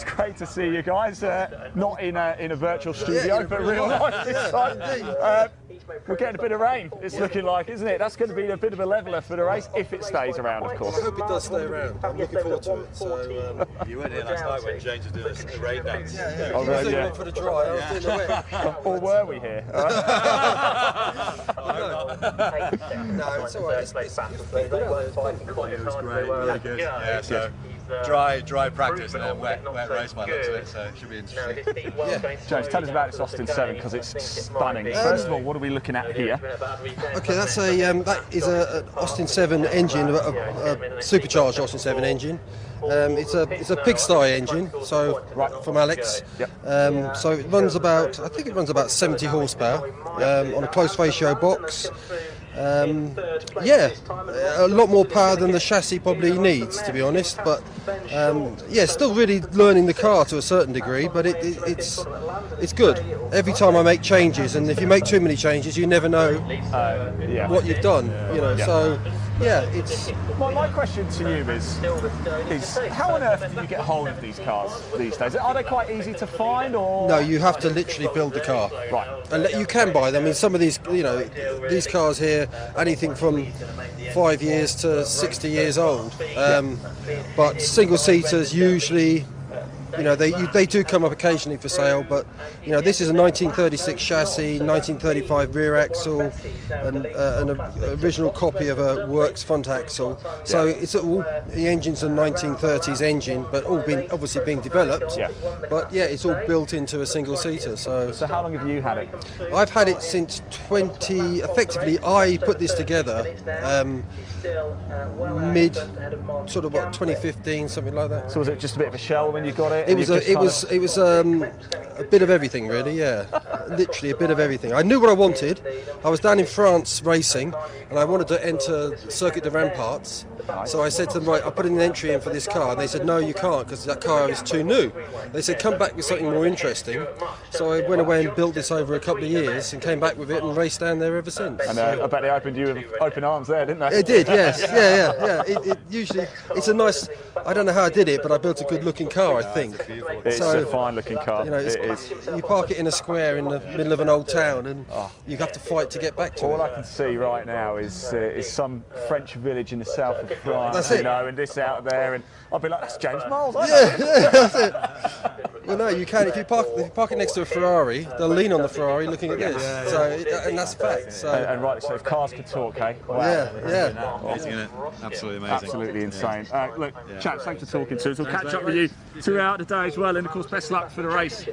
it's great to see you guys. Not in a virtual studio, but real life this time. We're getting a bit of rain, it's looking like, isn't it? That's going to be a bit of a leveller for the race, if it stays around, of course. I hope it does stay around. I'm looking forward to it. So, you weren't here last night when James was doing a rain dance. yeah. Oh, I yeah. went for the dry, I was doing the wet. Or were we here? No, it's all right. It's good. It was great, really good. Yeah, so dry practice and then wet race by the looks of it, so it should be interesting. James, tell us about this Austin 7 because it's stunning. First of all, what are we looking at here? Okay, that is an Austin 7 engine, a supercharged Austin 7 engine. It's a pigsty engine, so from Alex. Yep. So it runs about, I think it runs about 70 horsepower on a close ratio box. Yeah, a lot more power than the chassis probably needs, to be honest. But yeah, still really learning the car to a certain degree. But it's good. Every time I make changes, and if you make too many changes, you never know what you've done. You know, so. Yeah, it's. My question to you is how on earth do you get hold of these cars these days? Are they quite easy to find, or? No, you have to literally build the car. Right. And you can buy them. I mean, some of these, these cars here, anything from 5 years to 60 years old. But single seaters usually. They do come up occasionally for sale, but this is a 1936 chassis, 1935 rear axle, and an original copy of a works front axle. So it's all the engine's a 1930s engine, but all obviously being developed. Yeah. But yeah, it's all built into a single seater. So how long have you had it? I've had it since 20. Effectively, I put this together mid sort of 2015, something like that. So was it just a bit of a shell when you got it? It was a bit of everything, really. Yeah, literally a bit of everything. I knew what I wanted. I was down in France racing, and I wanted to enter Circuit de Ramparts. So I said to them, right, I'll put an entry in for this car. And they said, no, you can't, because that car is too new. They said, come back with something more interesting. So I went away and built this over a couple of years and came back with it and raced down there ever since. And I bet they opened you with open arms there, didn't they? It did, yes. Yeah. It usually, it's a nice, I don't know how I did it, but I built a good looking car, I think. It's a fine looking car. You park it in a square in the middle of an old town and you have to fight to get back to it. All I can see right now is some French village in the south of France. That's it. And this out there, and I'll be like, that's James Miles. Yeah, that's it. Well, no, you can. If you park it next to a Ferrari, they'll lean on the Ferrari looking at this. And that's a fact. So. And right, so if cars could talk, hey? Wow. Yeah. Amazing, isn't it? Absolutely amazing. Absolutely insane. Look, chaps, thanks for talking to us. We'll catch up with you throughout the day as well, and of course, best luck for the race.